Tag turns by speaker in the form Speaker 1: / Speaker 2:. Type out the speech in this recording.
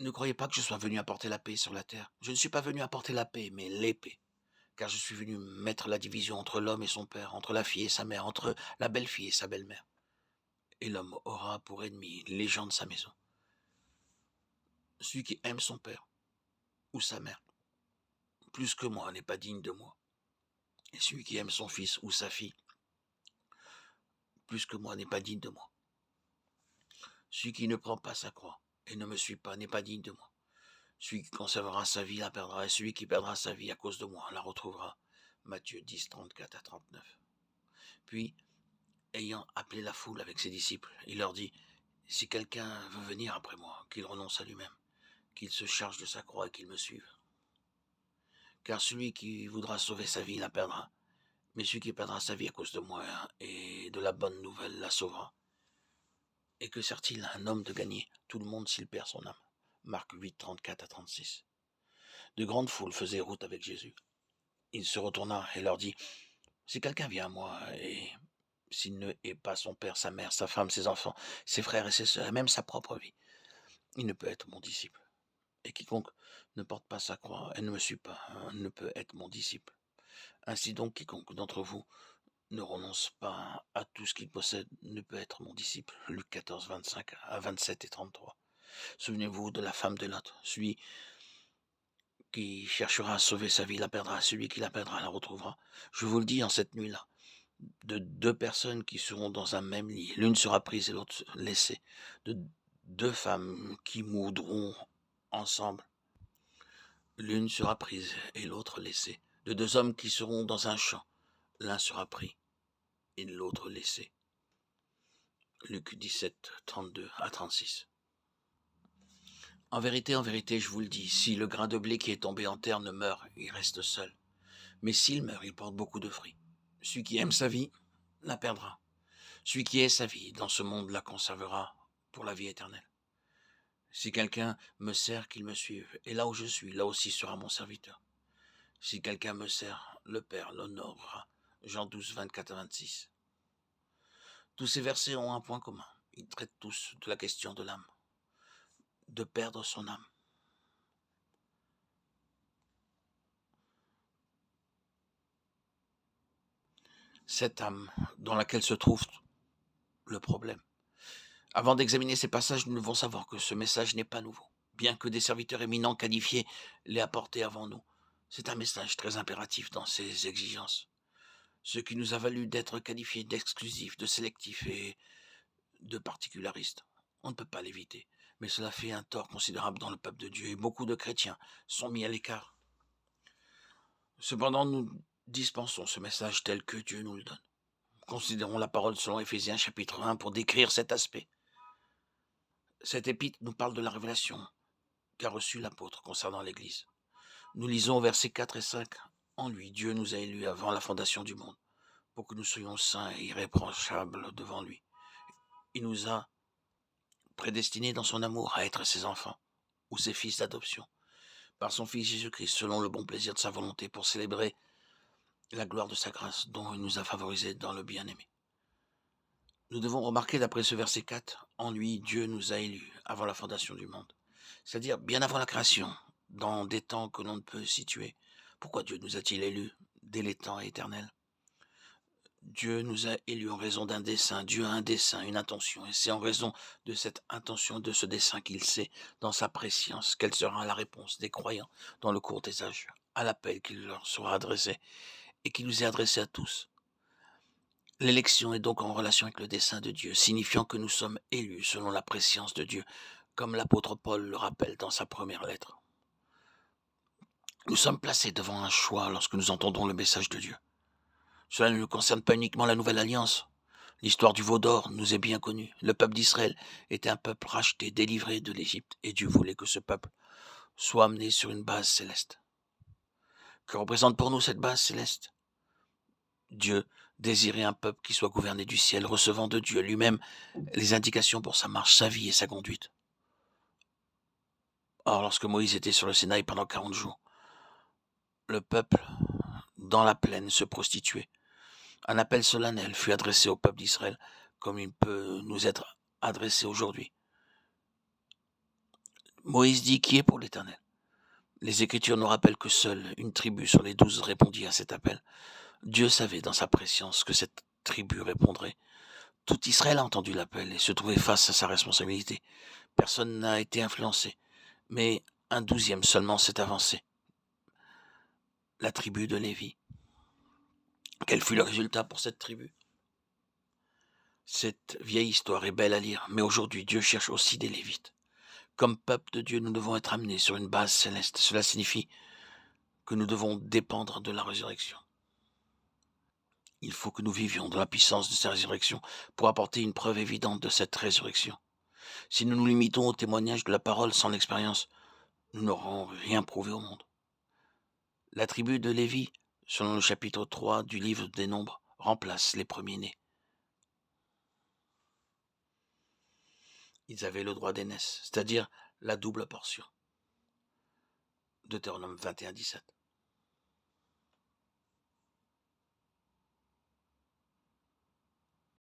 Speaker 1: Ne croyez pas que je sois venu apporter la paix sur la terre. Je ne suis pas venu apporter la paix, mais l'épée. Car je suis venu mettre la division entre l'homme et son père, entre la fille et sa mère, entre la belle-fille et sa belle-mère. Et l'homme aura pour ennemi les gens de sa maison. Celui qui aime son père ou sa mère plus que moi n'est pas digne de moi. Et celui qui aime son fils ou sa fille plus que moi n'est pas digne de moi. Celui qui ne prend pas sa croix et ne me suit pas n'est pas digne de moi. Celui qui conservera sa vie la perdra, et celui qui perdra sa vie à cause de moi la retrouvera. Matthieu 10, 34 à 39. Puis, ayant appelé la foule avec ses disciples, il leur dit, si quelqu'un veut venir après moi, qu'il renonce à lui-même, qu'il se charge de sa croix et qu'il me suive. Car celui qui voudra sauver sa vie la perdra, mais celui qui perdra sa vie à cause de moi et de la bonne nouvelle la sauvera. Et que sert-il à un homme de gagner tout le monde s'il perd son âme? Marc 8, 34 à 36. De grandes foules faisaient route avec Jésus. Il se retourna et leur dit, si quelqu'un vient à moi, et s'il ne hait pas son père, sa mère, sa femme, ses enfants, ses frères et ses sœurs, et même sa propre vie, il ne peut être mon disciple. Et quiconque ne porte pas sa croix et ne me suit pas ne peut être mon disciple. Ainsi donc, quiconque d'entre vous ne renonce pas à tout ce qu'il possède ne peut être mon disciple. Luc 14, 25 à 27 et 33. Souvenez-vous de la femme de Lot. Celui qui cherchera à sauver sa vie la perdra. Celui qui la perdra la retrouvera. Je vous le dis en cette nuit-là, de deux personnes qui seront dans un même lit, l'une sera prise et l'autre laissée. De deux femmes qui moudront ensemble, l'une sera prise et l'autre laissée. De deux hommes qui seront dans un champ, l'un sera pris et l'autre laissé. Luc 17, 32 à 36. En vérité, je vous le dis, si le grain de blé qui est tombé en terre ne meurt, il reste seul. Mais s'il meurt, il porte beaucoup de fruits. Celui qui aime sa vie la perdra. Celui qui est sa vie dans ce monde la conservera pour la vie éternelle. Si quelqu'un me sert, qu'il me suive, et là où je suis, là aussi sera mon serviteur. Si quelqu'un me sert, le Père l'honorera. Jean 12, 24 à 26. Tous ces versets ont un point commun. Ils traitent tous de la question de l'âme, de perdre son âme. Cette âme dans laquelle se trouve le problème. Avant d'examiner ces passages, nous devons savoir que ce message n'est pas nouveau. Bien que des serviteurs éminents qualifiés l'aient apporté avant nous, c'est un message très impératif dans ses exigences. Ce qui nous a valu d'être qualifiés d'exclusifs, de sélectifs et de particularistes. On ne peut pas l'éviter, mais cela fait un tort considérable dans le peuple de Dieu et beaucoup de chrétiens sont mis à l'écart. Cependant, nous dispensons ce message tel que Dieu nous le donne. Considérons la parole selon Éphésiens chapitre 1 pour décrire cet aspect. Cet épître nous parle de la révélation qu'a reçue l'apôtre concernant l'Église. Nous lisons versets 4 et 5. En lui, Dieu nous a élus avant la fondation du monde, pour que nous soyons saints et irréprochables devant lui. Il nous a prédestinés dans son amour à être ses enfants, ou ses fils d'adoption, par son Fils Jésus-Christ, selon le bon plaisir de sa volonté, pour célébrer la gloire de sa grâce, dont il nous a favorisés dans le bien-aimé. Nous devons remarquer d'après ce verset 4, en lui, Dieu nous a élus avant la fondation du monde, c'est-à-dire bien avant la création, dans des temps que l'on ne peut situer. Pourquoi Dieu nous a-t-il élus dès les temps éternels? Dieu nous a élus en raison d'un dessein. Dieu a un dessein, une intention, et c'est en raison de cette intention, de ce dessein qu'il sait, dans sa préscience, quelle sera la réponse des croyants dans le cours des âges, à l'appel qui leur sera adressé, et qui nous est adressé à tous. L'élection est donc en relation avec le dessein de Dieu, signifiant que nous sommes élus selon la préscience de Dieu, comme l'apôtre Paul le rappelle dans sa première lettre. Nous sommes placés devant un choix lorsque nous entendons le message de Dieu. Cela ne concerne pas uniquement la Nouvelle Alliance. L'histoire du veau d'or nous est bien connue. Le peuple d'Israël était un peuple racheté, délivré de l'Égypte, et Dieu voulait que ce peuple soit amené sur une base céleste. Que représente pour nous cette base céleste? Dieu désirait un peuple qui soit gouverné du ciel, recevant de Dieu lui-même les indications pour sa marche, sa vie et sa conduite. Or, lorsque Moïse était sur le Sinaï pendant 40 jours, le peuple, dans la plaine, se prostituait. Un appel solennel fut adressé au peuple d'Israël, comme il peut nous être adressé aujourd'hui. Moïse dit: Qui est pour l'Éternel? Les Écritures nous rappellent que seule une tribu sur les 12 répondit à cet appel. Dieu savait dans sa préscience que cette tribu répondrait. Tout Israël a entendu l'appel et se trouvait face à sa responsabilité. Personne n'a été influencé, mais un 12e seulement s'est avancé. La tribu de Lévi. Quel fut le résultat pour cette tribu? Cette vieille histoire est belle à lire, mais aujourd'hui Dieu cherche aussi des Lévites. Comme peuple de Dieu, nous devons être amenés sur une base céleste. Cela signifie que nous devons dépendre de la résurrection. Il faut que nous vivions dans la puissance de cette résurrection pour apporter une preuve évidente de cette résurrection. Si nous nous limitons au témoignage de la parole sans l'expérience, nous n'aurons rien prouvé au monde. La tribu de Lévi, selon le chapitre 3 du livre des Nombres, remplace les premiers-nés. Ils avaient le droit d'aînesse, c'est-à-dire la double portion. Deutéronome 21, 17.